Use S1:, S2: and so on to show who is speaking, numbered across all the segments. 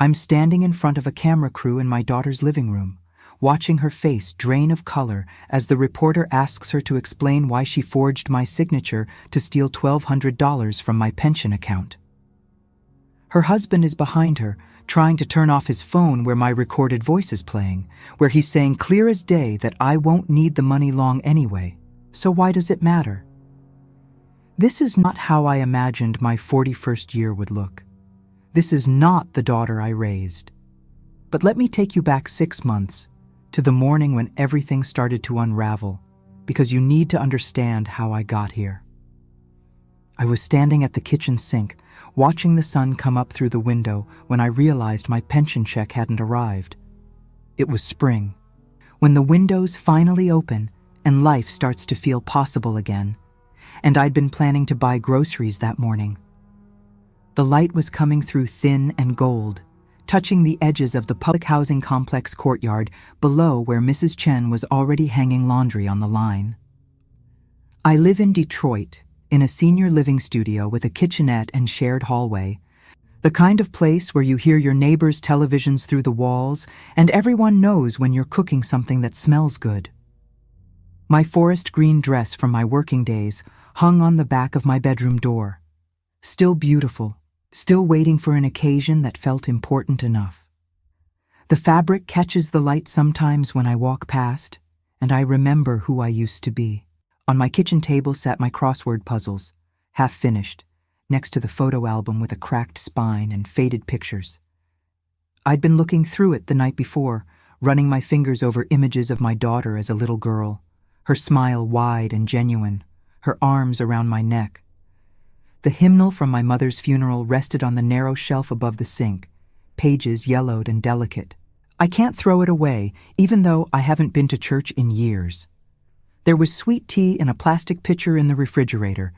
S1: I'm standing in front of a camera crew in my daughter's living room, watching her face drain of color as the reporter asks her to explain why she forged my signature to steal $1,200 from my pension account. Her husband is behind her, trying to turn off his phone where my recorded voice is playing, where he's saying clear as day that I won't need the money long anyway, so why does it matter? This is not how I imagined my 41st year would look. This is not the daughter I raised. But let me take you back 6 months, to the morning when everything started to unravel, because you need to understand how I got here. I was standing at the kitchen sink, watching the sun come up through the window when I realized my pension check hadn't arrived. It was spring, when the windows finally open and life starts to feel possible again, and I'd been planning to buy groceries that morning. The light was coming through thin and gold, touching the edges of the public housing complex courtyard below where Mrs. Chen was already hanging laundry on the line. I live in Detroit, in a senior living studio with a kitchenette and shared hallway, the kind of place where you hear your neighbors' televisions through the walls and everyone knows when you're cooking something that smells good. My forest green dress from my working days hung on the back of my bedroom door, still beautiful, still waiting for an occasion that felt important enough. The fabric catches the light sometimes when I walk past, and I remember who I used to be. On my kitchen table sat my crossword puzzles, half finished, next to the photo album with a cracked spine and faded pictures. I'd been looking through it the night before, running my fingers over images of my daughter as a little girl, her smile wide and genuine, her arms around my neck. The hymnal from my mother's funeral rested on the narrow shelf above the sink, pages yellowed and delicate. I can't throw it away, even though I haven't been to church in years. There was sweet tea in a plastic pitcher in the refrigerator,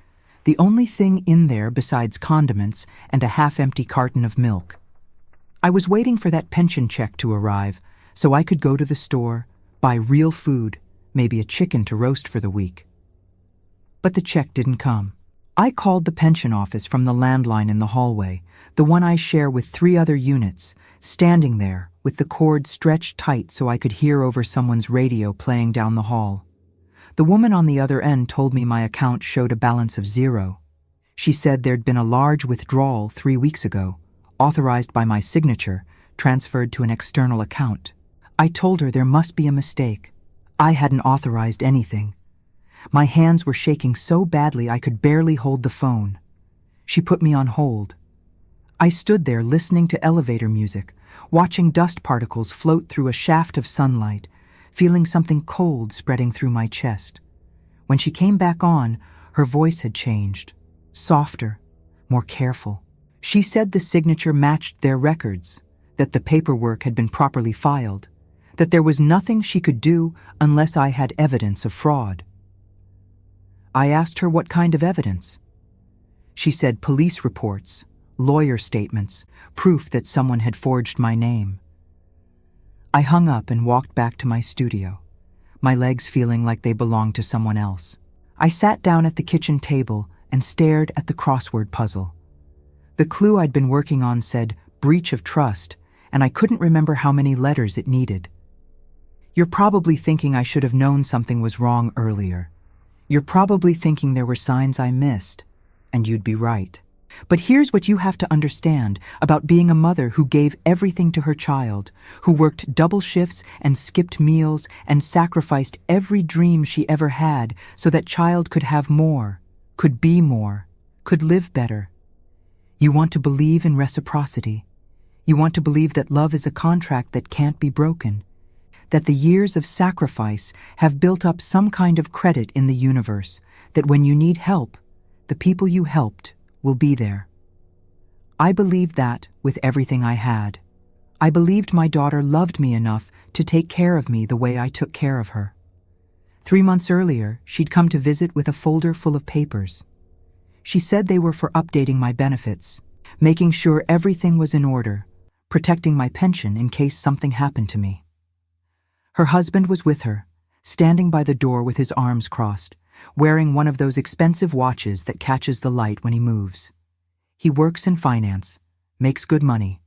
S1: the only thing in there besides condiments and a half-empty carton of milk. I was waiting for that pension check to arrive so I could go to the store, buy real food, maybe a chicken to roast for the week. But the check didn't come. I called the pension office from the landline in the hallway, the one I share with 3 other units, standing there with the cord stretched tight so I could hear over someone's radio playing down the hall. The woman on the other end told me my account showed a balance of 0. She said there'd been a large withdrawal 3 weeks ago, authorized by my signature, transferred to an external account. I told her there must be a mistake. I hadn't authorized anything. My hands were shaking so badly I could barely hold the phone. She put me on hold. I stood there listening to elevator music, watching dust particles float through a shaft of sunlight, feeling something cold spreading through my chest. When she came back on, her voice had changed, softer, more careful. She said the signature matched their records, that the paperwork had been properly filed, that there was nothing she could do unless I had evidence of fraud. I asked her what kind of evidence. She said police reports, lawyer statements, proof that someone had forged my name. I hung up and walked back to my studio, my legs feeling like they belonged to someone else. I sat down at the kitchen table and stared at the crossword puzzle. The clue I'd been working on said breach of trust, and I couldn't remember how many letters it needed. You're probably thinking I should have known something was wrong earlier. You're probably thinking there were signs I missed, and you'd be right. But here's what you have to understand about being a mother who gave everything to her child, who worked double shifts and skipped meals and sacrificed every dream she ever had so that child could have more, could be more, could live better. You want to believe in reciprocity. You want to believe that love is a contract that can't be broken, that the years of sacrifice have built up some kind of credit in the universe, that when you need help, the people you helped will be there. I believed that with everything I had. I believed my daughter loved me enough to take care of me the way I took care of her. 3 months earlier, she'd come to visit with a folder full of papers. She said they were for updating my benefits, making sure everything was in order, protecting my pension in case something happened to me. Her husband was with her, standing by the door with his arms crossed, wearing one of those expensive watches that catches the light when he moves. He works in finance, makes good money,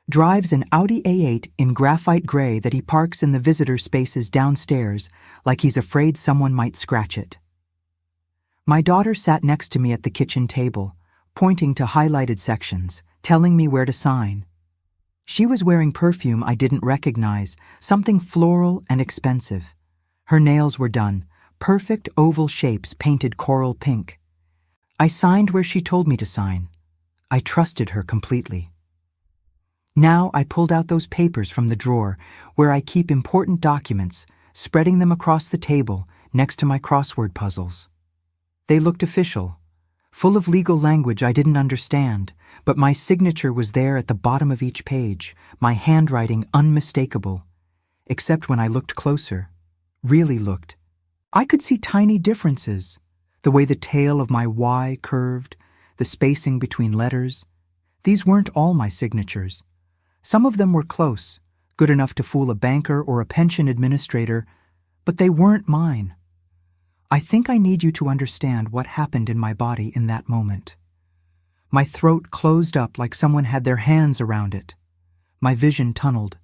S1: Drives an Audi A8 in graphite gray that he parks in the visitor spaces downstairs like he's afraid someone might scratch it. My daughter sat next to me at the kitchen table, pointing to highlighted sections, telling me where to sign. She was wearing perfume I didn't recognize, something floral and expensive. Her nails were done, perfect oval shapes painted coral pink. I signed where she told me to sign. I trusted her completely. Now I pulled out those papers from the drawer where I keep important documents, spreading them across the table next to my crossword puzzles. They looked official, full of legal language I didn't understand, but my signature was there at the bottom of each page, my handwriting unmistakable. Except when I looked closer, really looked. I could see tiny differences, the way the tail of my Y curved, the spacing between letters. These weren't all my signatures. Some of them were close, good enough to fool a banker or a pension administrator, but they weren't mine. I think I need you to understand what happened in my body in that moment. My throat closed up like someone had their hands around it. My vision tunneled,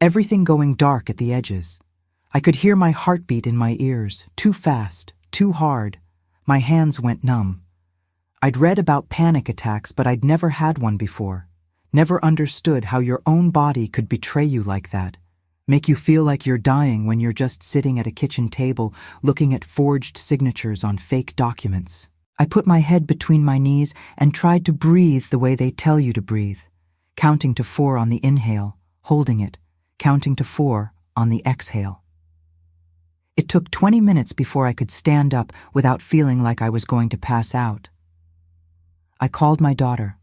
S1: everything going dark at the edges. I could hear my heartbeat in my ears, too fast, too hard. My hands went numb. I'd read about panic attacks, but I'd never had one before. Never understood how your own body could betray you like that, make you feel like you're dying when you're just sitting at a kitchen table looking at forged signatures on fake documents. I put my head between my knees and tried to breathe the way they tell you to breathe, counting to 4 on the inhale, holding it, counting to 4 on the exhale. It took 20 minutes before I could stand up without feeling like I was going to pass out. I called my daughter.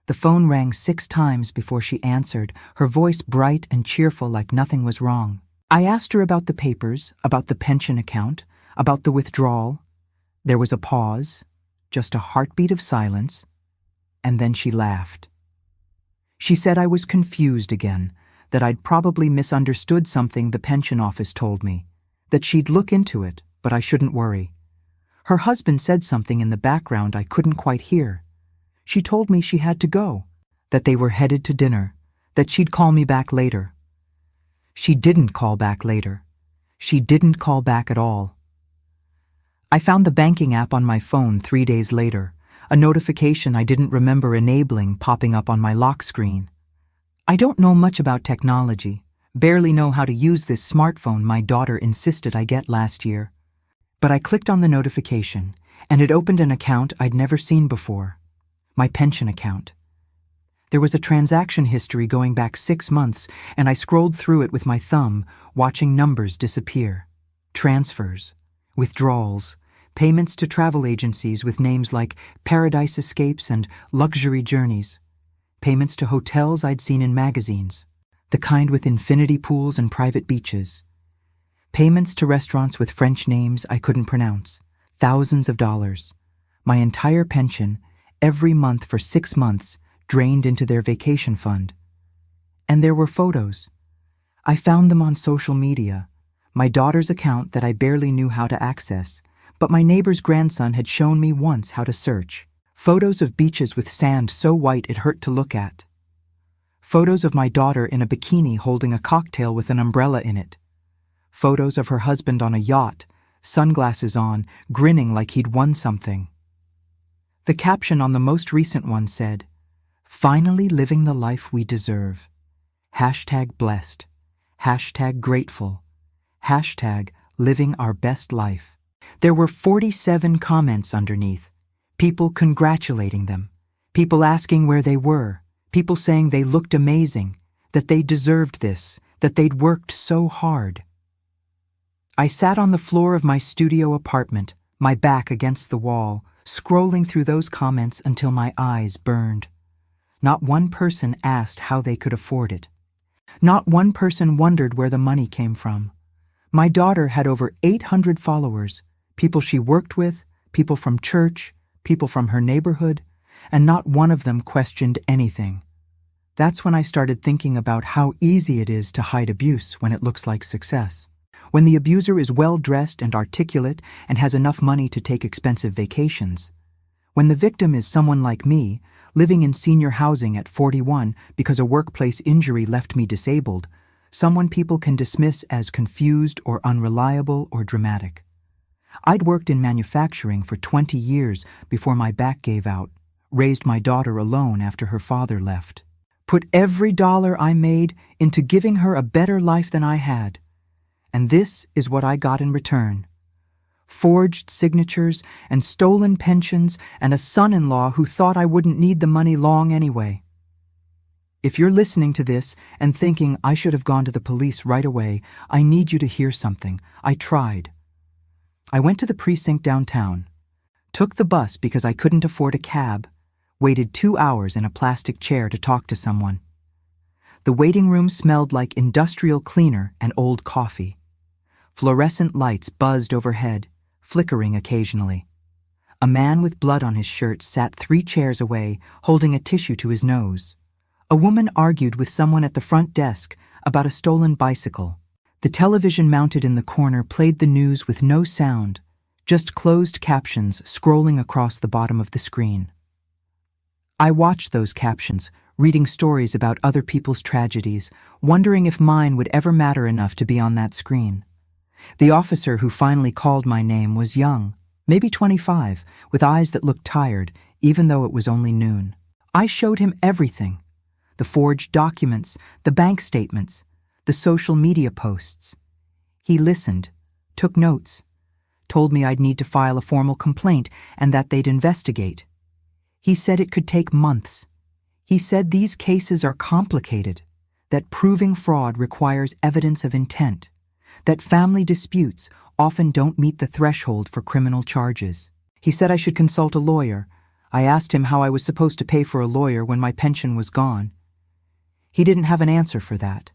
S1: The phone rang 6 times before she answered, her voice bright and cheerful like nothing was wrong. I asked her about the papers, about the pension account, about the withdrawal. There was a pause, just a heartbeat of silence, and then she laughed. She said I was confused again, that I'd probably misunderstood something the pension office told me, that she'd look into it, but I shouldn't worry. Her husband said something in the background I couldn't quite hear. She told me she had to go, that they were headed to dinner, that she'd call me back later. She didn't call back later. She didn't call back at all. I found the banking app on my phone 3 days later, a notification I didn't remember enabling popping up on my lock screen. I don't know much about technology, barely know how to use this smartphone my daughter insisted I get last year. But I clicked on the notification, and it opened an account I'd never seen before. My pension account. There was a transaction history going back 6 months, and I scrolled through it with my thumb, watching numbers disappear. Transfers, withdrawals, payments to travel agencies with names like Paradise Escapes and Luxury Journeys, payments to hotels I'd seen in magazines, the kind with infinity pools and private beaches, payments to restaurants with French names I couldn't pronounce, thousands of dollars. My entire pension, every month for 6 months, drained into their vacation fund. And there were photos. I found them on social media, my daughter's account that I barely knew how to access, but my neighbor's grandson had shown me once how to search. Photos of beaches with sand so white it hurt to look at. Photos of my daughter in a bikini holding a cocktail with an umbrella in it. Photos of her husband on a yacht, sunglasses on, grinning like he'd won something. The caption on the most recent one said, "Finally living the life we deserve. #blessed. #grateful. #living our best life." There were 47 comments underneath, people congratulating them, people asking where they were, people saying they looked amazing, that they deserved this, that they'd worked so hard. I sat on the floor of my studio apartment, my back against the wall, scrolling through those comments until my eyes burned. Not one person asked how they could afford it. Not one person wondered where the money came from. My daughter had over 800 followers, people she worked with, people from church, people from her neighborhood, and not one of them questioned anything. That's when I started thinking about how easy it is to hide abuse when it looks like success. When the abuser is well-dressed and articulate and has enough money to take expensive vacations. When the victim is someone like me, living in senior housing at 41 because a workplace injury left me disabled, someone people can dismiss as confused or unreliable or dramatic. I'd worked in manufacturing for 20 years before my back gave out, raised my daughter alone after her father left, put every dollar I made into giving her a better life than I had. And this is what I got in return. Forged signatures and stolen pensions and a son-in-law who thought I wouldn't need the money long anyway. If you're listening to this and thinking I should have gone to the police right away, I need you to hear something. I tried. I went to the precinct downtown, took the bus because I couldn't afford a cab, waited 2 hours in a plastic chair to talk to someone. The waiting room smelled like industrial cleaner and old coffee. Fluorescent lights buzzed overhead, flickering occasionally. A man with blood on his shirt sat 3 chairs away, holding a tissue to his nose. A woman argued with someone at the front desk about a stolen bicycle. The television mounted in the corner played the news with no sound, just closed captions scrolling across the bottom of the screen. I watched those captions, reading stories about other people's tragedies, wondering if mine would ever matter enough to be on that screen. The officer who finally called my name was young, maybe 25, with eyes that looked tired, even though it was only noon. I showed him everything. The forged documents, the bank statements, the social media posts. He listened, took notes, told me I'd need to file a formal complaint and that they'd investigate. He said it could take months. He said these cases are complicated, that proving fraud requires evidence of intent, that family disputes often don't meet the threshold for criminal charges. He said I should consult a lawyer. I asked him how I was supposed to pay for a lawyer when my pension was gone. He didn't have an answer for that.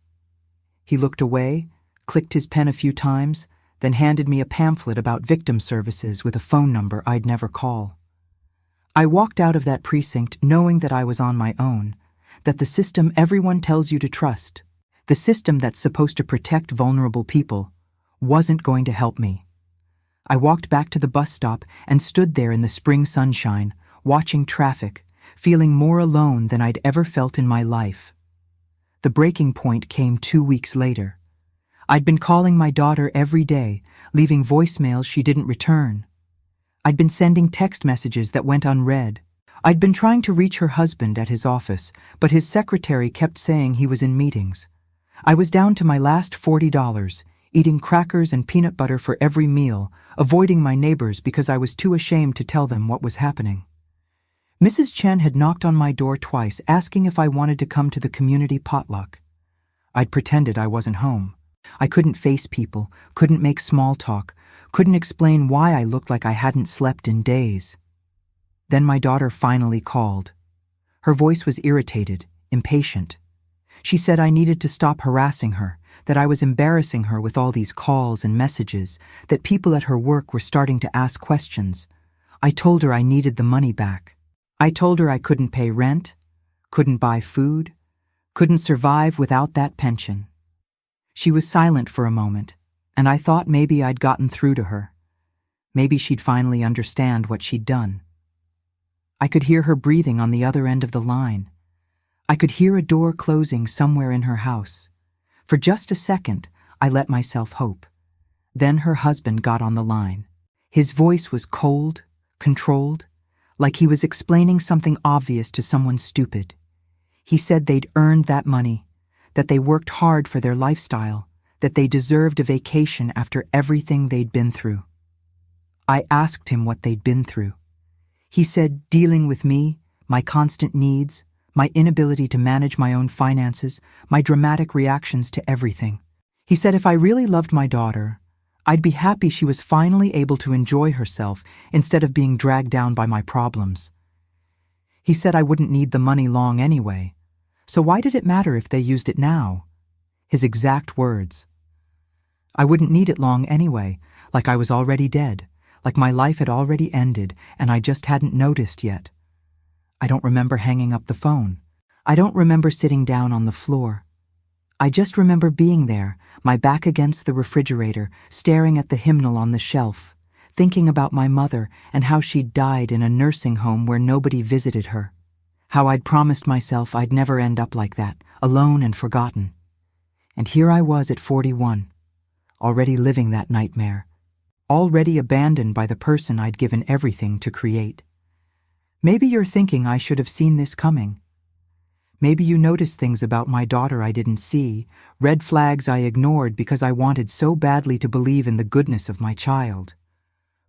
S1: He looked away, clicked his pen a few times, then handed me a pamphlet about victim services with a phone number I'd never call. I walked out of that precinct knowing that I was on my own, that the system everyone tells you to trust, the system that's supposed to protect vulnerable people, wasn't going to help me. I walked back to the bus stop and stood there in the spring sunshine, watching traffic, feeling more alone than I'd ever felt in my life. The breaking point came 2 weeks later. I'd been calling my daughter every day, leaving voicemails she didn't return. I'd been sending text messages that went unread. I'd been trying to reach her husband at his office, but his secretary kept saying he was in meetings. I was down to my last $40, eating crackers and peanut butter for every meal, avoiding my neighbors because I was too ashamed to tell them what was happening. Mrs. Chen had knocked on my door twice, asking if I wanted to come to the community potluck. I'd pretended I wasn't home. I couldn't face people, couldn't make small talk, couldn't explain why I looked like I hadn't slept in days. Then my daughter finally called. Her voice was irritated, impatient. She said I needed to stop harassing her, that I was embarrassing her with all these calls and messages, that people at her work were starting to ask questions. I told her I needed the money back. I told her I couldn't pay rent, couldn't buy food, couldn't survive without that pension. She was silent for a moment, and I thought maybe I'd gotten through to her. Maybe she'd finally understand what she'd done. I could hear her breathing on the other end of the line. I could hear a door closing somewhere in her house. For just a second, I let myself hope. Then her husband got on the line. His voice was cold, controlled, like he was explaining something obvious to someone stupid. He said they'd earned that money, that they worked hard for their lifestyle, that they deserved a vacation after everything they'd been through. I asked him what they'd been through. He said dealing with me, my constant needs, my inability to manage my own finances, my dramatic reactions to everything. He said if I really loved my daughter, I'd be happy she was finally able to enjoy herself instead of being dragged down by my problems. He said I wouldn't need the money long anyway, so why did it matter if they used it now? His exact words. I wouldn't need it long anyway, like I was already dead, like my life had already ended and I just hadn't noticed yet. I don't remember hanging up the phone. I don't remember sitting down on the floor. I just remember being there, my back against the refrigerator, staring at the hymnal on the shelf, thinking about my mother and how she'd died in a nursing home where nobody visited her, How I'd promised myself I'd never end up like that, alone and forgotten. And here I was at 41, already living that nightmare, already abandoned by the person I'd given everything to create. Maybe you're thinking I should have seen this coming. Maybe you noticed things about my daughter I didn't see, red flags I ignored because I wanted so badly to believe in the goodness of my child.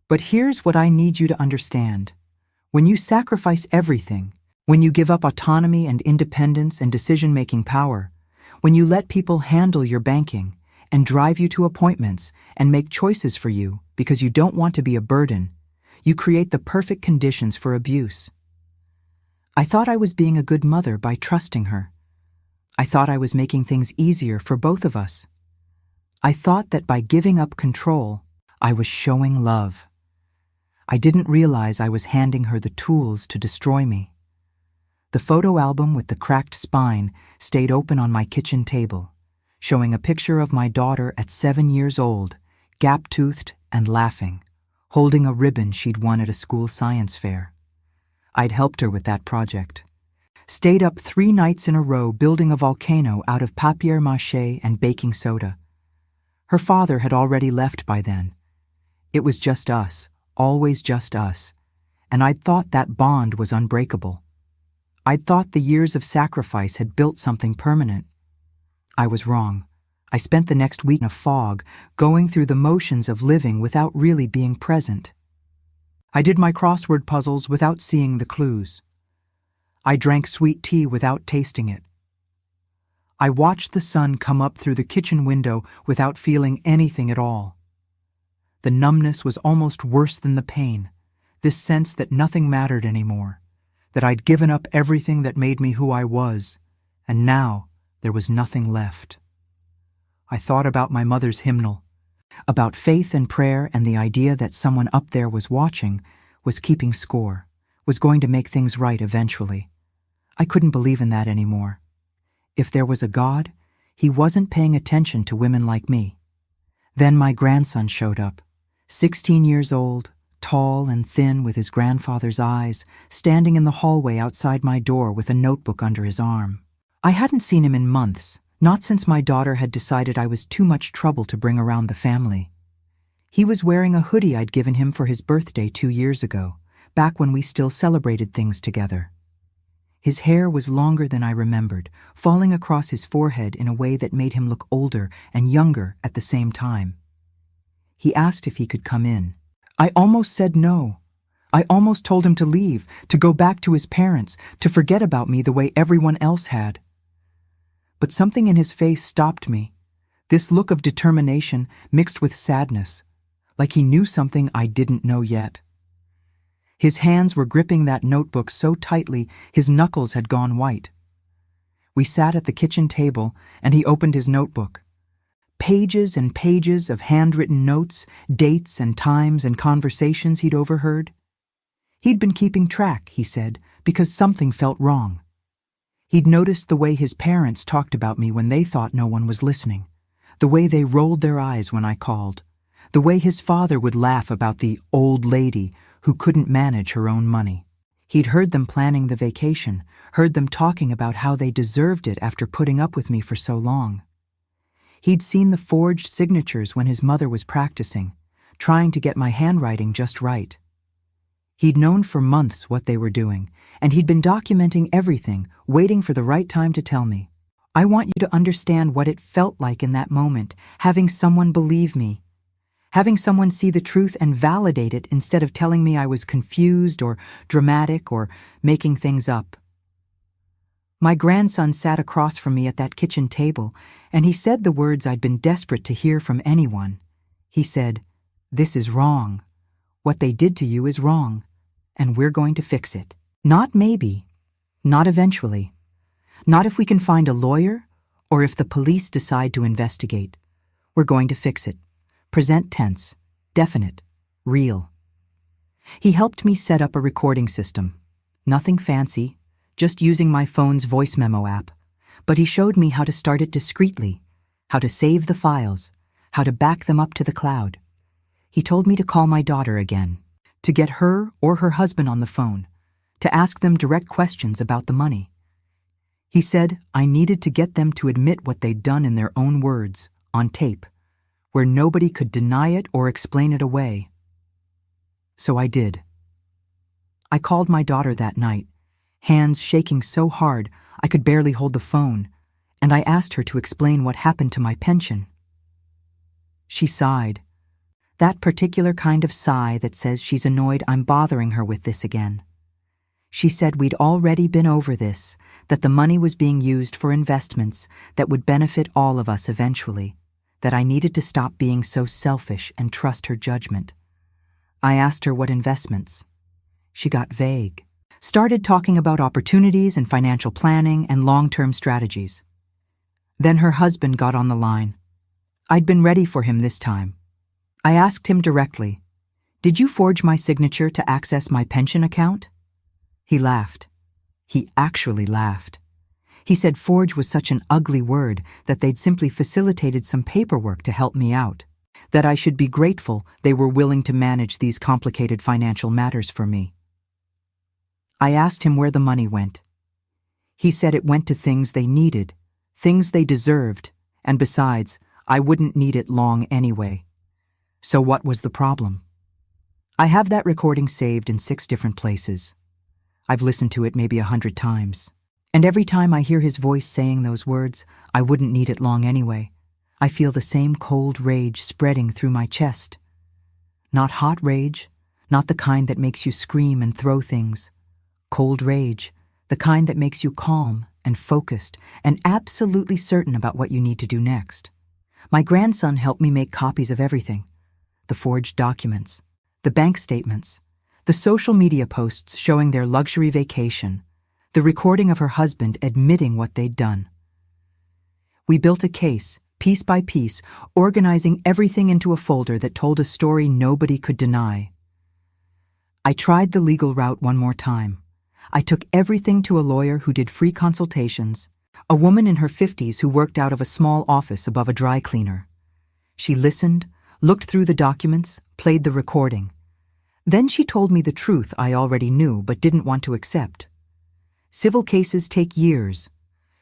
S1: But here's what I need you to understand. When you sacrifice everything, when you give up autonomy and independence and decision-making power, when you let people handle your banking and drive you to appointments and make choices for you because you don't want to be a burden, you create the perfect conditions for abuse. I thought I was being a good mother by trusting her. I thought I was making things easier for both of us. I thought that by giving up control, I was showing love. I didn't realize I was handing her the tools to destroy me. The photo album with the cracked spine stayed open on my kitchen table, showing a picture of my daughter at 7 years old, gap-toothed and laughing, holding a ribbon she'd won at a school science fair. I'd helped her with that project. Stayed up 3 nights in a row building a volcano out of papier-mâché and baking soda. Her father had already left by then. It was just us, always just us, and I'd thought that bond was unbreakable. I'd thought the years of sacrifice had built something permanent. I was wrong. I spent the next week in a fog, going through the motions of living without really being present. I did my crossword puzzles without seeing the clues. I drank sweet tea without tasting it. I watched the sun come up through the kitchen window without feeling anything at all. The numbness was almost worse than the pain, this sense that nothing mattered anymore, that I'd given up everything that made me who I was, and now there was nothing left. I thought about my mother's hymnal, about faith and prayer and the idea that someone up there was watching, was keeping score, was going to make things right eventually. I couldn't believe in that anymore. If there was a God, he wasn't paying attention to women like me. Then my grandson showed up, 16 years old, tall and thin with his grandfather's eyes, standing in the hallway outside my door with a notebook under his arm. I hadn't seen him in months, not since my daughter had decided I was too much trouble to bring around the family. He was wearing a hoodie I'd given him for his birthday 2 years ago, back when we still celebrated things together. His hair was longer than I remembered, falling across his forehead in a way that made him look older and younger at the same time. He asked if he could come in. I almost said no. I almost told him to leave, to go back to his parents, to forget about me the way everyone else had. But something in his face stopped me, this look of determination mixed with sadness, like he knew something I didn't know yet. His hands were gripping that notebook so tightly his knuckles had gone white. We sat at the kitchen table, and he opened his notebook. Pages and pages of handwritten notes, dates and times and conversations he'd overheard. He'd been keeping track, he said, because something felt wrong. He'd noticed the way his parents talked about me when they thought no one was listening, the way they rolled their eyes when I called, the way his father would laugh about the old lady who couldn't manage her own money. He'd heard them planning the vacation, heard them talking about how they deserved it after putting up with me for so long. He'd seen the forged signatures when his mother was practicing, trying to get my handwriting just right. He'd known for months what they were doing, and he'd been documenting everything, waiting for the right time to tell me. I want you to understand what it felt like in that moment, having someone believe me, having someone see the truth and validate it instead of telling me I was confused or dramatic or making things up. My grandson sat across from me at that kitchen table, and he said the words I'd been desperate to hear from anyone. He said, "This is wrong. What they did to you is wrong, and we're going to fix it. Not maybe, not eventually, not if we can find a lawyer or if the police decide to investigate. We're going to fix it. Present tense, definite, real." He helped me set up a recording system. Nothing fancy, just using my phone's voice memo app. But he showed me how to start it discreetly, how to save the files, how to back them up to the cloud. He told me to call my daughter again, to get her or her husband on the phone, to ask them direct questions about the money. He said I needed to get them to admit what they'd done in their own words, on tape, where nobody could deny it or explain it away. So I did. I called my daughter that night, hands shaking so hard I could barely hold the phone, and I asked her to explain what happened to my pension. She sighed. That particular kind of sigh that says she's annoyed I'm bothering her with this again. She said we'd already been over this, that the money was being used for investments that would benefit all of us eventually, that I needed to stop being so selfish and trust her judgment. I asked her what investments. She got vague, started talking about opportunities and financial planning and long-term strategies. Then her husband got on the line. I'd been ready for him this time. I asked him directly, "Did you forge my signature to access my pension account?" He laughed. He actually laughed. He said forge was such an ugly word that they'd simply facilitated some paperwork to help me out, that I should be grateful they were willing to manage these complicated financial matters for me. I asked him where the money went. He said it went to things they needed, things they deserved, and besides, I wouldn't need it long anyway. So what was the problem? I have that recording saved in 6 different places. I've listened to it maybe 100 times. And every time I hear his voice saying those words, I wouldn't need it long anyway, I feel the same cold rage spreading through my chest. Not hot rage, not the kind that makes you scream and throw things. Cold rage, the kind that makes you calm and focused and absolutely certain about what you need to do next. My grandson helped me make copies of everything. The forged documents, the bank statements, the social media posts showing their luxury vacation, the recording of her husband admitting what they'd done. We built a case, piece by piece, organizing everything into a folder that told a story nobody could deny. I tried the legal route one more time. I took everything to a lawyer who did free consultations, a woman in her 50s who worked out of a small office above a dry cleaner. She listened, looked through the documents, played the recording. Then she told me the truth I already knew but didn't want to accept. Civil cases take years.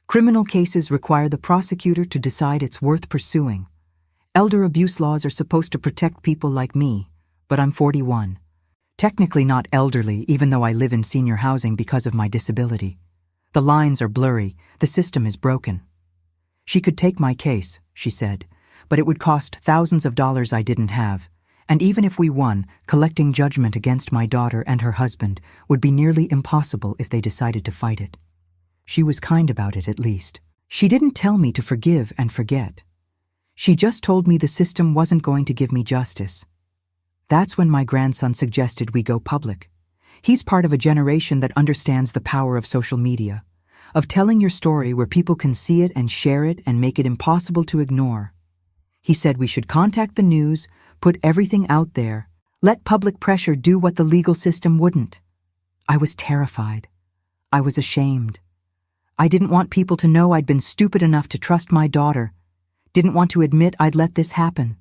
S1: Criminal cases require the prosecutor to decide it's worth pursuing. Elder abuse laws are supposed to protect people like me, but I'm 41. Technically not elderly, even though I live in senior housing because of my disability. The lines are blurry, the system is broken. She could take my case, she said, but it would cost thousands of dollars I didn't have, and even if we won, collecting judgment against my daughter and her husband would be nearly impossible if they decided to fight it. She was kind about it, at least. She didn't tell me to forgive and forget. She just told me the system wasn't going to give me justice. That's when my grandson suggested we go public. He's part of a generation that understands the power of social media, of telling your story where people can see it and share it and make it impossible to ignore. He said we should contact the news, put everything out there, let public pressure do what the legal system wouldn't. I was terrified. I was ashamed. I didn't want people to know I'd been stupid enough to trust my daughter, didn't want to admit I'd let this happen,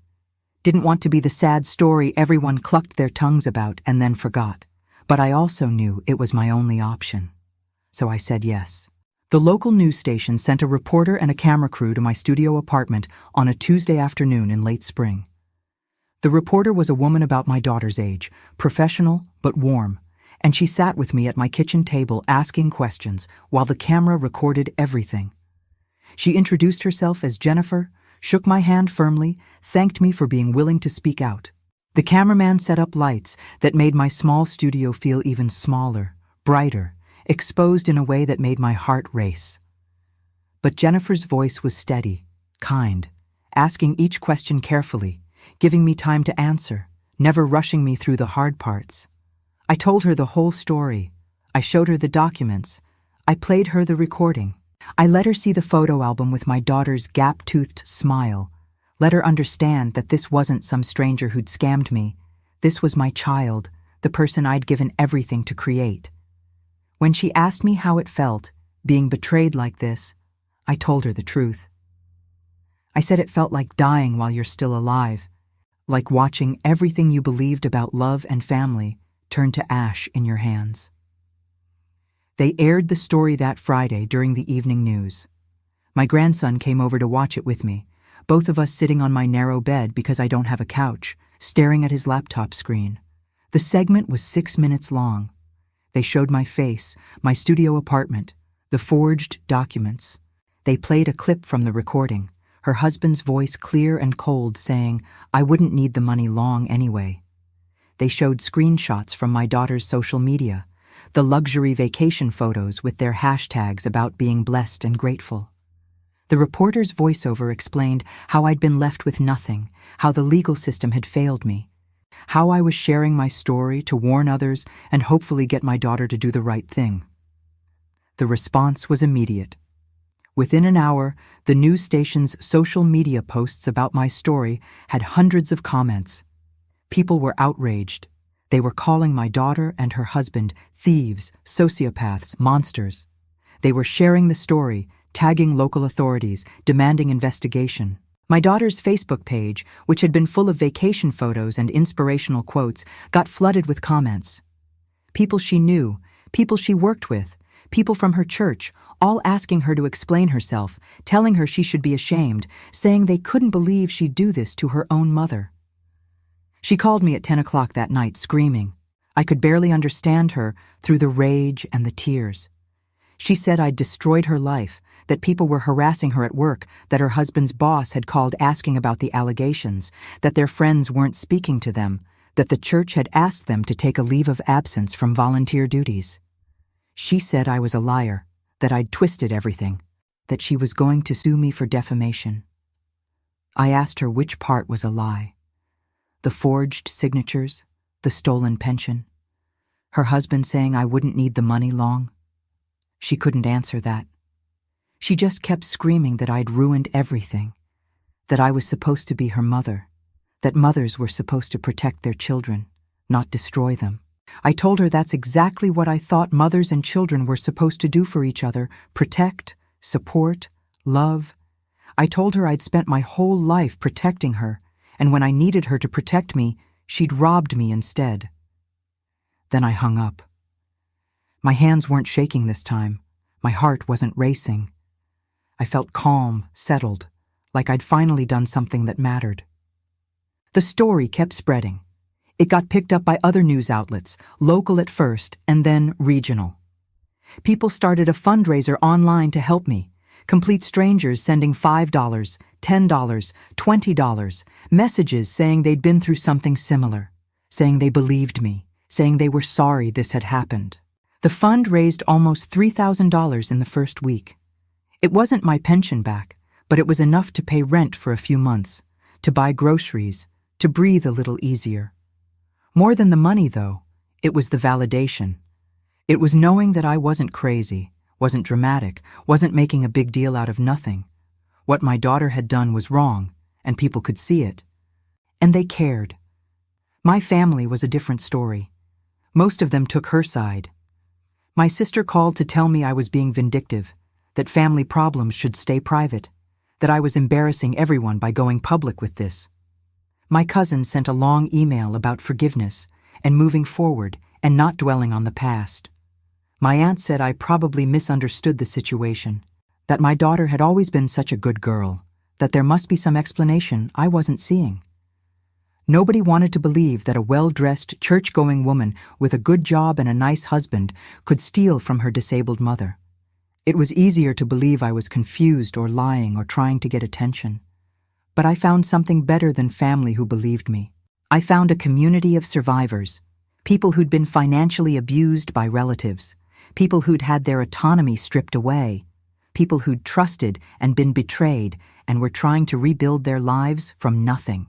S1: didn't want to be the sad story everyone clucked their tongues about and then forgot. But I also knew it was my only option. So I said yes. The local news station sent a reporter and a camera crew to my studio apartment on a Tuesday afternoon in late spring. The reporter was a woman about my daughter's age, professional but warm, and she sat with me at my kitchen table asking questions while the camera recorded everything. She introduced herself as Jennifer, shook my hand firmly, thanked me for being willing to speak out. The cameraman set up lights that made my small studio feel even smaller, brighter, exposed in a way that made my heart race. But Jennifer's voice was steady, kind, asking each question carefully, giving me time to answer, never rushing me through the hard parts. I told her the whole story. I showed her the documents. I played her the recording. I let her see the photo album with my daughter's gap-toothed smile, let her understand that this wasn't some stranger who'd scammed me. This was my child, the person I'd given everything to create. When she asked me how it felt, being betrayed like this, I told her the truth. I said it felt like dying while you're still alive, like watching everything you believed about love and family turn to ash in your hands. They aired the story that Friday during the evening news. My grandson came over to watch it with me, both of us sitting on my narrow bed because I don't have a couch, staring at his laptop screen. The segment was 6 minutes long. They showed my face, my studio apartment, the forged documents. They played a clip from the recording, her husband's voice clear and cold saying, "I wouldn't need the money long anyway." They showed screenshots from my daughter's social media, the luxury vacation photos with their hashtags about being blessed and grateful. The reporter's voiceover explained how I'd been left with nothing, how the legal system had failed me, how I was sharing my story to warn others and hopefully get my daughter to do the right thing. The response was immediate. Within an hour, the news station's social media posts about my story had hundreds of comments. People were outraged. They were calling my daughter and her husband thieves, sociopaths, monsters. They were sharing the story, tagging local authorities, demanding investigation. My daughter's Facebook page, which had been full of vacation photos and inspirational quotes, got flooded with comments. People she knew, people she worked with, people from her church, all asking her to explain herself, telling her she should be ashamed, saying they couldn't believe she'd do this to her own mother. She called me at 10 o'clock that night, screaming. I could barely understand her through the rage and the tears. She said I'd destroyed her life, that people were harassing her at work, that her husband's boss had called asking about the allegations, that their friends weren't speaking to them, that the church had asked them to take a leave of absence from volunteer duties. She said I was a liar, that I'd twisted everything, that she was going to sue me for defamation. I asked her which part was a lie. The forged signatures, the stolen pension, her husband saying I wouldn't need the money long. She couldn't answer that. She just kept screaming that I'd ruined everything, that I was supposed to be her mother, that mothers were supposed to protect their children, not destroy them. I told her that's exactly what I thought mothers and children were supposed to do for each other, protect, support, love. I told her I'd spent my whole life protecting her, and when I needed her to protect me, she'd robbed me instead. Then I hung up. My hands weren't shaking this time. My heart wasn't racing. I felt calm, settled, like I'd finally done something that mattered. The story kept spreading. It got picked up by other news outlets, local at first, and then regional. People started a fundraiser online to help me. Complete strangers sending $5, $10, $20, messages saying they'd been through something similar, saying they believed me, saying they were sorry this had happened. The fund raised almost $3,000 in the first week. It wasn't my pension back, but it was enough to pay rent for a few months, to buy groceries, to breathe a little easier. More than the money, though, it was the validation. It was knowing that I wasn't crazy, wasn't dramatic, wasn't making a big deal out of nothing. What my daughter had done was wrong, and people could see it. And they cared. My family was a different story. Most of them took her side. My sister called to tell me I was being vindictive, that family problems should stay private, that I was embarrassing everyone by going public with this. My cousin sent a long email about forgiveness and moving forward and not dwelling on the past. My aunt said I probably misunderstood the situation, that my daughter had always been such a good girl, that there must be some explanation I wasn't seeing. Nobody wanted to believe that a well-dressed, church-going woman with a good job and a nice husband could steal from her disabled mother. It was easier to believe I was confused or lying or trying to get attention. But I found something better than family who believed me. I found a community of survivors, people who'd been financially abused by relatives, people who'd had their autonomy stripped away, people who'd trusted and been betrayed and were trying to rebuild their lives from nothing.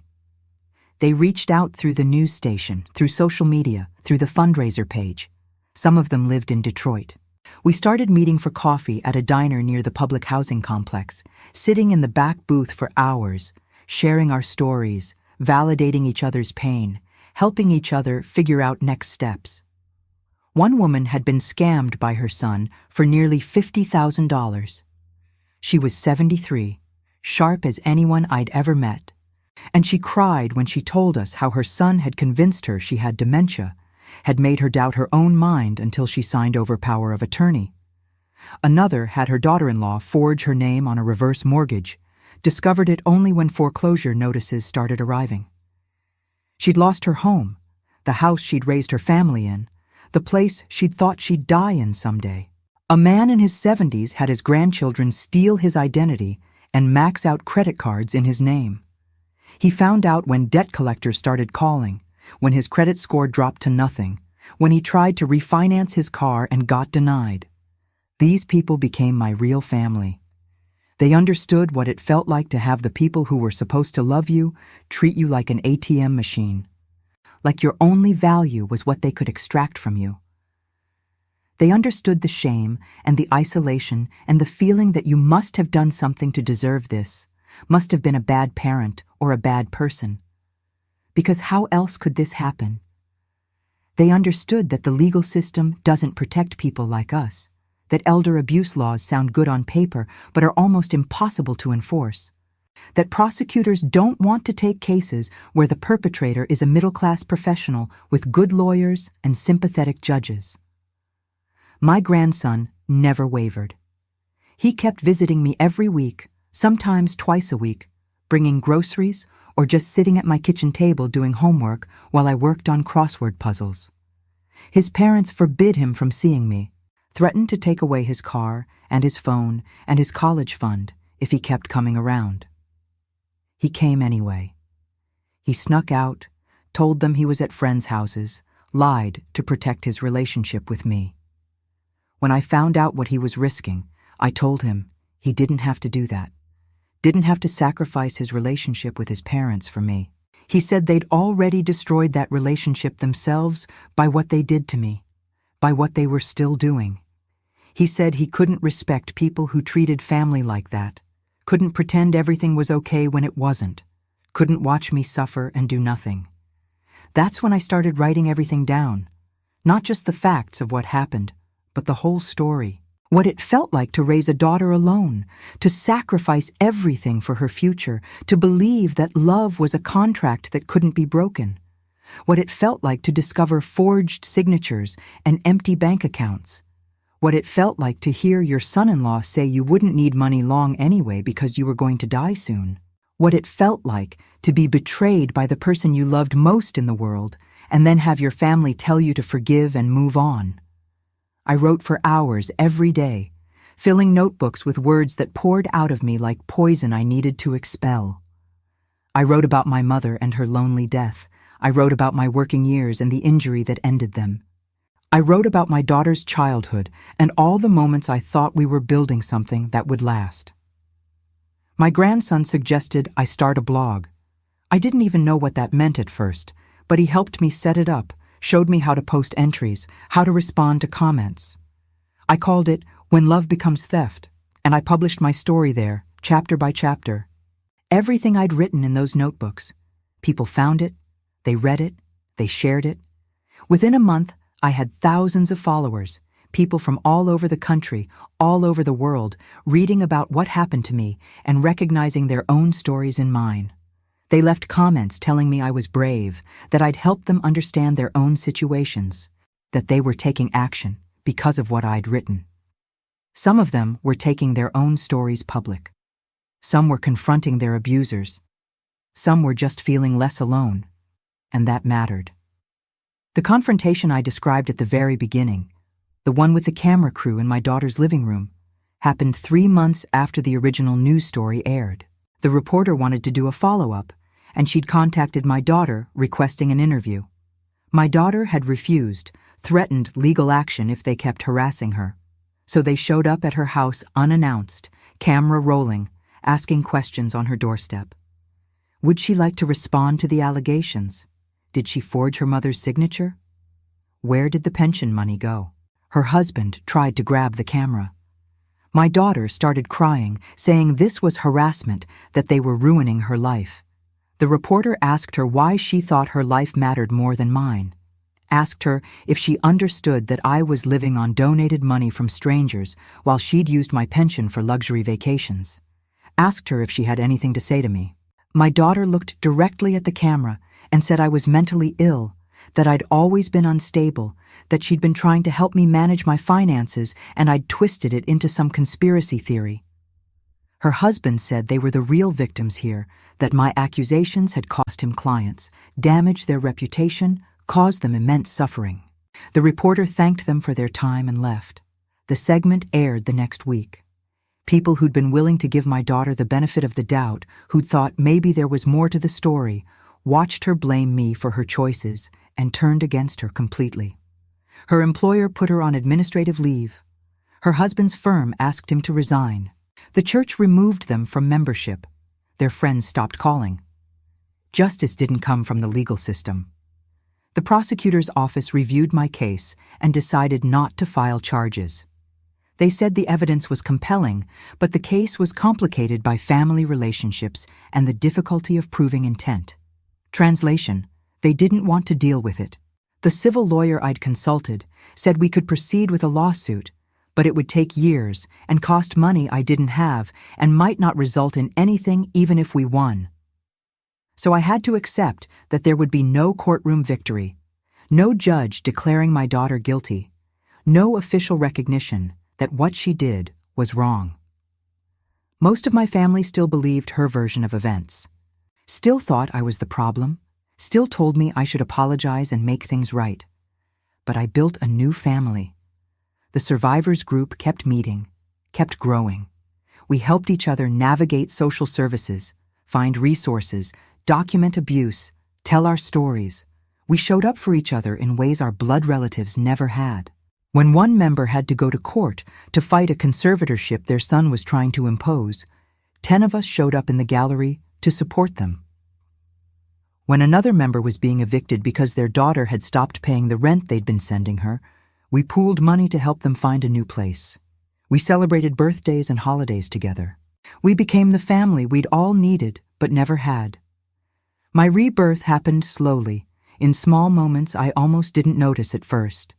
S1: They reached out through the news station, through social media, through the fundraiser page. Some of them lived in Detroit. We started meeting for coffee at a diner near the public housing complex, sitting in the back booth for hours, sharing our stories, validating each other's pain, helping each other figure out next steps. One woman had been scammed by her son for nearly $50,000. She was 73, sharp as anyone I'd ever met. And she cried when she told us how her son had convinced her she had dementia, had made her doubt her own mind until she signed over power of attorney. Another had her daughter-in-law forge her name on a reverse mortgage, discovered it only when foreclosure notices started arriving. She'd lost her home, the house she'd raised her family in, the place she'd thought she'd die in someday. A man in his 70s had his grandchildren steal his identity and max out credit cards in his name. He found out when debt collectors started calling, when his credit score dropped to nothing, when he tried to refinance his car and got denied. These people became my real family. They understood what it felt like to have the people who were supposed to love you treat you like an ATM machine, like your only value was what they could extract from you. They understood the shame and the isolation and the feeling that you must have done something to deserve this, must have been a bad parent or a bad person. Because how else could this happen? They understood that the legal system doesn't protect people like us, that elder abuse laws sound good on paper but are almost impossible to enforce, that prosecutors don't want to take cases where the perpetrator is a middle-class professional with good lawyers and sympathetic judges. My grandson never wavered. He kept visiting me every week, sometimes twice a week, bringing groceries or just sitting at my kitchen table doing homework while I worked on crossword puzzles. His parents forbid him from seeing me, threatened to take away his car and his phone and his college fund if he kept coming around. He came anyway. He snuck out, told them he was at friends' houses, lied to protect his relationship with me. When I found out what he was risking, I told him he didn't have to do that, didn't have to sacrifice his relationship with his parents for me. He said they'd already destroyed that relationship themselves by what they did to me, by what they were still doing. He said he couldn't respect people who treated family like that, couldn't pretend everything was okay when it wasn't, couldn't watch me suffer and do nothing. That's when I started writing everything down, not just the facts of what happened, but the whole story, what it felt like to raise a daughter alone, to sacrifice everything for her future, to believe that love was a contract that couldn't be broken, what it felt like to discover forged signatures and empty bank accounts, what it felt like to hear your son-in-law say you wouldn't need money long anyway because you were going to die soon, what it felt like to be betrayed by the person you loved most in the world and then have your family tell you to forgive and move on. I wrote for hours every day, filling notebooks with words that poured out of me like poison I needed to expel. I wrote about my mother and her lonely death. I wrote about my working years and the injury that ended them. I wrote about my daughter's childhood and all the moments I thought we were building something that would last. My grandson suggested I start a blog. I didn't even know what that meant at first, but he helped me set it up, showed me how to post entries, how to respond to comments. I called it When Love Becomes Theft, and I published my story there, chapter by chapter. Everything I'd written in those notebooks. People found it, they read it, they shared it. Within a month, I had thousands of followers, people from all over the country, all over the world, reading about what happened to me and recognizing their own stories in mine. They left comments telling me I was brave, that I'd helped them understand their own situations, that they were taking action because of what I'd written. Some of them were taking their own stories public. Some were confronting their abusers. Some were just feeling less alone, and that mattered. The confrontation I described at the very beginning, the one with the camera crew in my daughter's living room, happened 3 months after the original news story aired. The reporter wanted to do a follow-up, and she'd contacted my daughter requesting an interview. My daughter had refused, threatened legal action if they kept harassing her. So they showed up at her house unannounced, camera rolling, asking questions on her doorstep. Would she like to respond to the allegations? Did she forge her mother's signature? Where did the pension money go? Her husband tried to grab the camera. My daughter started crying, saying this was harassment, that they were ruining her life. The reporter asked her why she thought her life mattered more than mine. Asked her if she understood that I was living on donated money from strangers while she'd used my pension for luxury vacations. Asked her if she had anything to say to me. My daughter looked directly at the camera and said I was mentally ill, that I'd always been unstable, that she'd been trying to help me manage my finances and I'd twisted it into some conspiracy theory. Her husband said they were the real victims here, that my accusations had cost him clients, damaged their reputation, caused them immense suffering. The reporter thanked them for their time and left. The segment aired the next week. People who'd been willing to give my daughter the benefit of the doubt, who'd thought maybe there was more to the story, watched her blame me for her choices and turned against her completely. Her employer put her on administrative leave. Her husband's firm asked him to resign. The church removed them from membership. Their friends stopped calling. Justice didn't come from the legal system. The prosecutor's office reviewed my case and decided not to file charges. They said the evidence was compelling, but the case was complicated by family relationships and the difficulty of proving intent. Translation: they didn't want to deal with it. The civil lawyer I'd consulted said we could proceed with a lawsuit, but it would take years and cost money I didn't have and might not result in anything even if we won. So I had to accept that there would be no courtroom victory, no judge declaring my daughter guilty, no official recognition that what she did was wrong. Most of my family still believed her version of events, still thought I was the problem, still told me I should apologize and make things right. But I built a new family. The survivors group kept meeting, kept growing. We helped each other navigate social services, find resources, document abuse, tell our stories. We showed up for each other in ways our blood relatives never had. When one member had to go to court to fight a conservatorship their son was trying to impose, 10 of us showed up in the gallery to support them. When another member was being evicted because their daughter had stopped paying the rent they'd been sending her, we pooled money to help them find a new place. We celebrated birthdays and holidays together. We became the family we'd all needed but never had. My rebirth happened slowly, in small moments I almost didn't notice at first.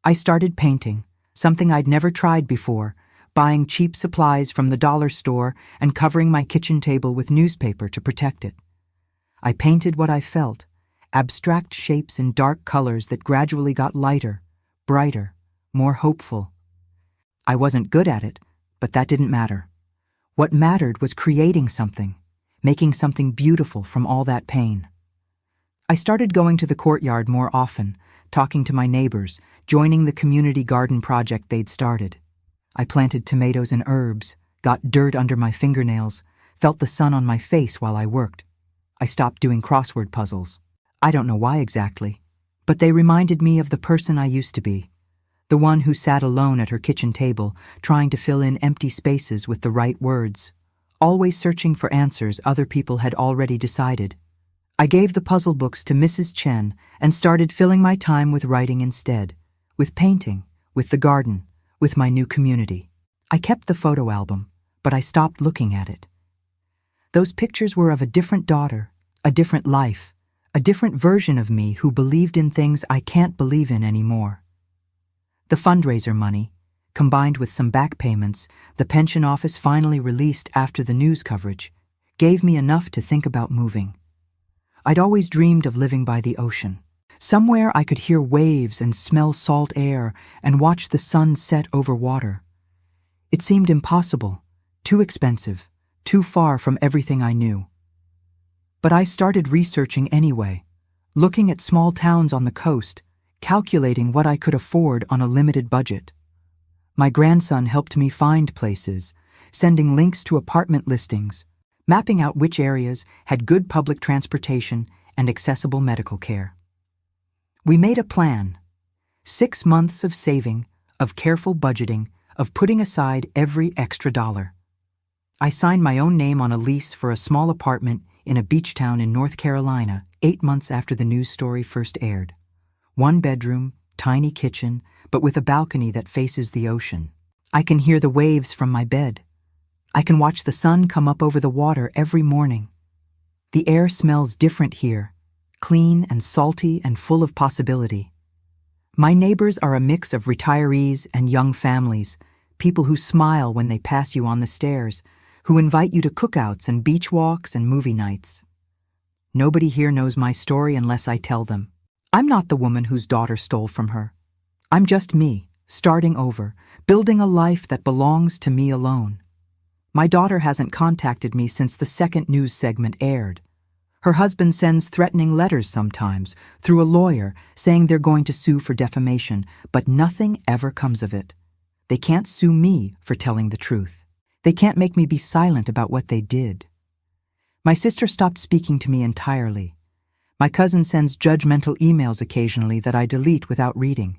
S1: I started painting, something I'd never tried before, buying cheap supplies from the dollar store and covering my kitchen table with newspaper to protect it. I painted what I felt, abstract shapes in dark colors that gradually got lighter, brighter, more hopeful. I wasn't good at it, but that didn't matter. What mattered was creating something, making something beautiful from all that pain. I started going to the courtyard more often, talking to my neighbors, joining the community garden project they'd started. I planted tomatoes and herbs, got dirt under my fingernails, felt the sun on my face while I worked. I stopped doing crossword puzzles. I don't know why exactly, but they reminded me of the person I used to be, the one who sat alone at her kitchen table, trying to fill in empty spaces with the right words, always searching for answers other people had already decided. I gave the puzzle books to Mrs. Chen and started filling my time with writing instead, with painting, with the garden, with my new community. I kept the photo album, but I stopped looking at it. Those pictures were of a different daughter, a different life, a different version of me who believed in things I can't believe in anymore. The fundraiser money, combined with some back payments the pension office finally released after the news coverage, gave me enough to think about moving. I'd always dreamed of living by the ocean. Somewhere I could hear waves and smell salt air and watch the sun set over water. It seemed impossible, too expensive, too far from everything I knew. But I started researching anyway, looking at small towns on the coast, calculating what I could afford on a limited budget. My grandson helped me find places, sending links to apartment listings, mapping out which areas had good public transportation and accessible medical care. We made a plan. 6 months of saving, of careful budgeting, of putting aside every extra dollar. I signed my own name on a lease for a small apartment in a beach town in North Carolina 8 months after the news story first aired. 1 bedroom, tiny kitchen, but with a balcony that faces the ocean. I can hear the waves from my bed. I can watch the sun come up over the water every morning. The air smells different here, clean and salty and full of possibility. My neighbors are a mix of retirees and young families, people who smile when they pass you on the stairs, who invite you to cookouts and beach walks and movie nights. Nobody here knows my story unless I tell them. I'm not the woman whose daughter stole from her. I'm just me, starting over, building a life that belongs to me alone. My daughter hasn't contacted me since the second news segment aired. Her husband sends threatening letters sometimes, through a lawyer, saying they're going to sue for defamation, but nothing ever comes of it. They can't sue me for telling the truth. They can't make me be silent about what they did. My sister stopped speaking to me entirely. My cousin sends judgmental emails occasionally that I delete without reading.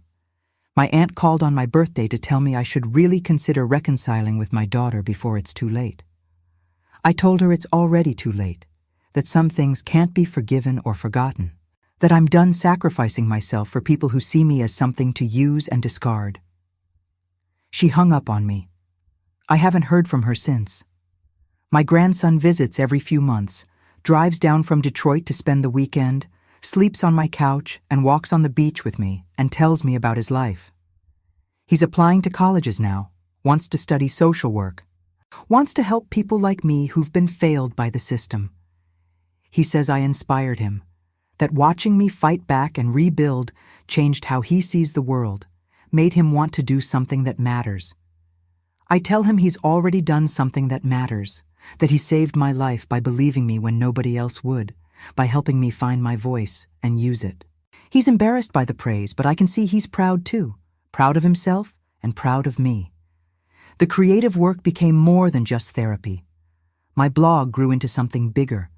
S1: My aunt called on my birthday to tell me I should really consider reconciling with my daughter before it's too late. I told her it's already too late, that some things can't be forgiven or forgotten, that I'm done sacrificing myself for people who see me as something to use and discard. She hung up on me. I haven't heard from her since. My grandson visits every few months, drives down from Detroit to spend the weekend, sleeps on my couch and walks on the beach with me and tells me about his life. He's applying to colleges now, wants to study social work, wants to help people like me who've been failed by the system. He says I inspired him, that watching me fight back and rebuild changed how he sees the world, made him want to do something that matters. I tell him he's already done something that matters, that he saved my life by believing me when nobody else would, by helping me find my voice and use it. He's embarrassed by the praise, but I can see he's proud too, proud of himself and proud of me. The creative work became more than just therapy. My blog grew into something bigger.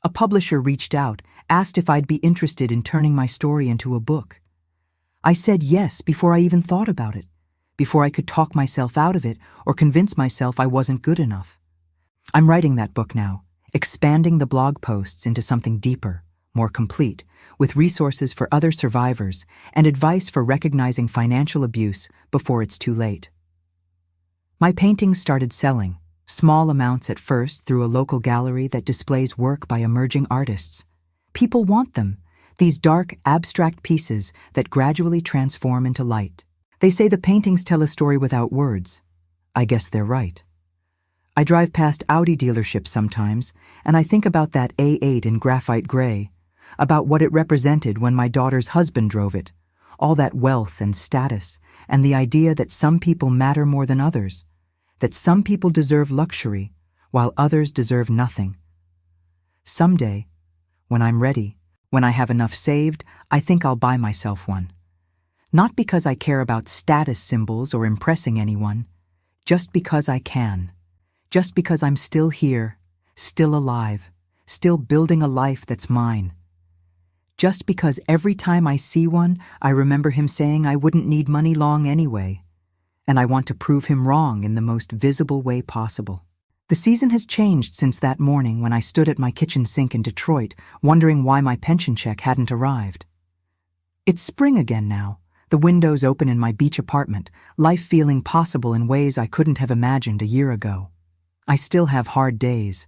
S1: A publisher reached out, asked if I'd be interested in turning my story into a book. I said yes before I even thought about it, before I could talk myself out of it or convince myself I wasn't good enough. I'm writing that book now, expanding the blog posts into something deeper, more complete, with resources for other survivors and advice for recognizing financial abuse before it's too late. My paintings started selling, small amounts at first through a local gallery that displays work by emerging artists. People want them, these dark, abstract pieces that gradually transform into light. They say the paintings tell a story without words. I guess they're right. I drive past Audi dealerships sometimes, and I think about that A8 in graphite gray, about what it represented when my daughter's husband drove it, all that wealth and status, and the idea that some people matter more than others, that some people deserve luxury, while others deserve nothing. Someday, when I'm ready, when I have enough saved, I think I'll buy myself one. Not because I care about status symbols or impressing anyone, just because I can. Just because I'm still here, still alive, still building a life that's mine. Just because every time I see one, I remember him saying I wouldn't need money long anyway, and I want to prove him wrong in the most visible way possible. The season has changed since that morning when I stood at my kitchen sink in Detroit, wondering why my pension check hadn't arrived. It's spring again now, the windows open in my beach apartment, life feeling possible in ways I couldn't have imagined a year ago. I still have hard days.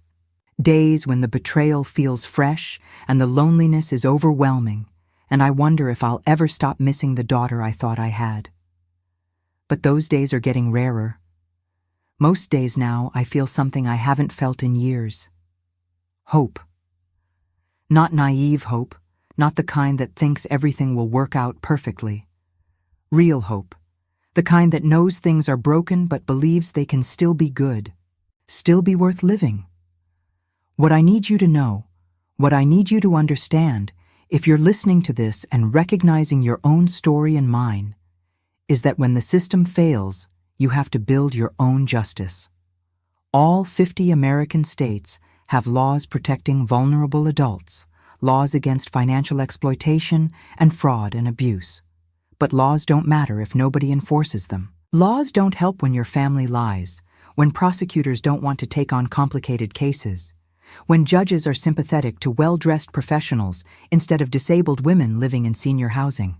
S1: Days when the betrayal feels fresh and the loneliness is overwhelming, and I wonder if I'll ever stop missing the daughter I thought I had. But those days are getting rarer. Most days now I feel something I haven't felt in years. Hope. Not naive hope, not the kind that thinks everything will work out perfectly. Real hope. The kind that knows things are broken but believes they can still be good. Still be worth living. What I need you to know, what I need you to understand, if you're listening to this and recognizing your own story and mine, is that when the system fails, you have to build your own justice. All 50 American states have laws protecting vulnerable adults, laws against financial exploitation and fraud and abuse. But laws don't matter if nobody enforces them. Laws don't help when your family lies, when prosecutors don't want to take on complicated cases, when judges are sympathetic to well-dressed professionals instead of disabled women living in senior housing.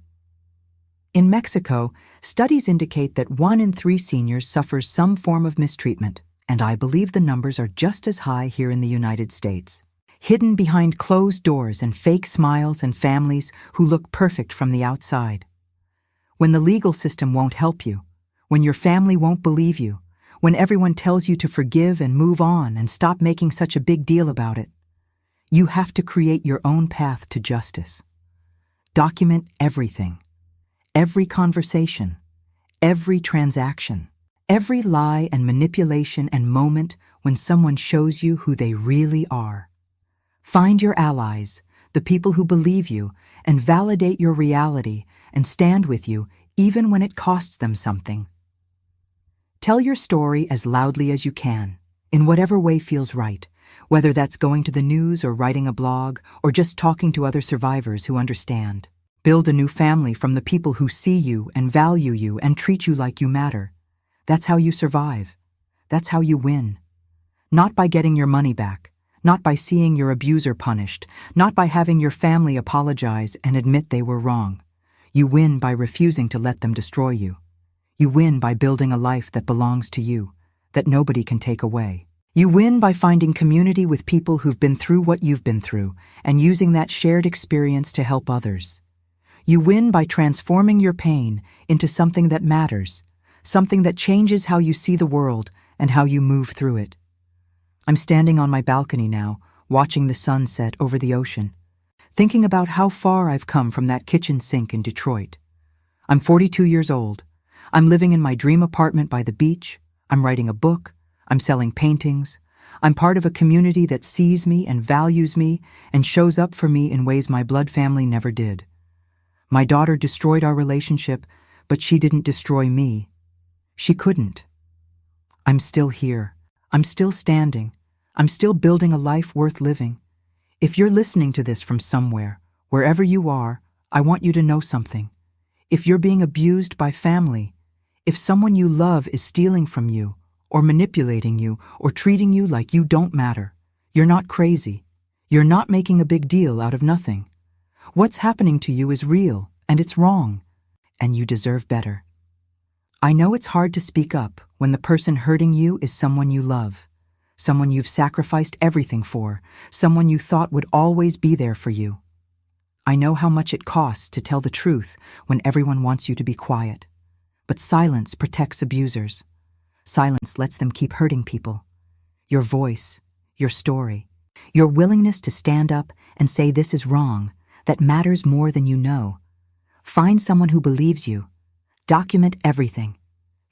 S1: In Mexico, studies indicate that 1 in 3 seniors suffers some form of mistreatment, and I believe the numbers are just as high here in the United States. Hidden behind closed doors and fake smiles and families who look perfect from the outside. When the legal system won't help you, when your family won't believe you, when everyone tells you to forgive and move on and stop making such a big deal about it, you have to create your own path to justice. Document everything. Every conversation. Every transaction. Every lie and manipulation and moment when someone shows you who they really are. Find your allies, the people who believe you, and validate your reality and stand with you even when it costs them something. Tell your story as loudly as you can, in whatever way feels right, whether that's going to the news or writing a blog or just talking to other survivors who understand. Build a new family from the people who see you and value you and treat you like you matter. That's how you survive. That's how you win. Not by getting your money back, not by seeing your abuser punished, not by having your family apologize and admit they were wrong. You win by refusing to let them destroy you. You win by building a life that belongs to you, that nobody can take away. You win by finding community with people who've been through what you've been through and using that shared experience to help others. You win by transforming your pain into something that matters, something that changes how you see the world and how you move through it. I'm standing on my balcony now, watching the sun set over the ocean, thinking about how far I've come from that kitchen sink in Detroit. I'm 42 years old. I'm living in my dream apartment by the beach. I'm writing a book. I'm selling paintings. I'm part of a community that sees me and values me and shows up for me in ways my blood family never did. My daughter destroyed our relationship, but she didn't destroy me. She couldn't. I'm still here. I'm still standing. I'm still building a life worth living. If you're listening to this from somewhere, wherever you are, I want you to know something. If you're being abused by family, if someone you love is stealing from you, or manipulating you, or treating you like you don't matter, you're not crazy. You're not making a big deal out of nothing. What's happening to you is real, and it's wrong, and you deserve better. I know it's hard to speak up when the person hurting you is someone you love, someone you've sacrificed everything for, someone you thought would always be there for you. I know how much it costs to tell the truth when everyone wants you to be quiet. But silence protects abusers. Silence lets them keep hurting people. Your voice, your story, your willingness to stand up and say this is wrong, that matters more than you know. Find someone who believes you. Document everything.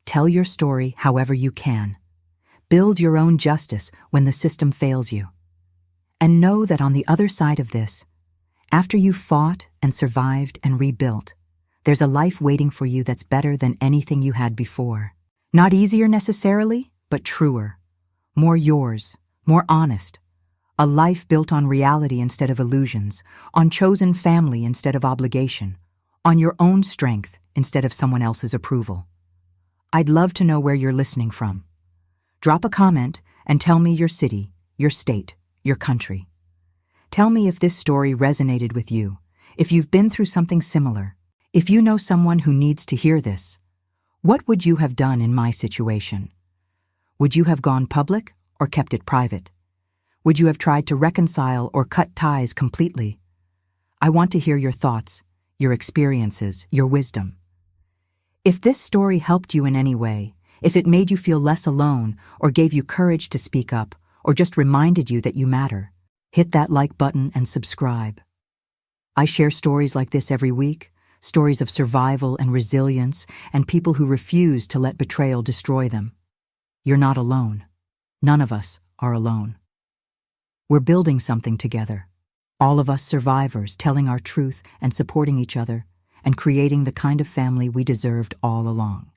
S1: Tell your story however you can. Build your own justice when the system fails you. And know that on the other side of this, after you've fought and survived and rebuilt, there's a life waiting for you that's better than anything you had before. Not easier necessarily, but truer. More yours, more honest. A life built on reality instead of illusions, on chosen family instead of obligation, on your own strength instead of someone else's approval. I'd love to know where you're listening from. Drop a comment and tell me your city, your state, your country. Tell me if this story resonated with you, if you've been through something similar. If you know someone who needs to hear this, what would you have done in my situation? Would you have gone public or kept it private? Would you have tried to reconcile or cut ties completely? I want to hear your thoughts, your experiences, your wisdom. If this story helped you in any way, if it made you feel less alone or gave you courage to speak up or just reminded you that you matter, hit that like button and subscribe. I share stories like this every week. Stories of survival and resilience, and people who refuse to let betrayal destroy them. You're not alone. None of us are alone. We're building something together. All of us survivors telling our truth and supporting each other, and creating the kind of family we deserved all along.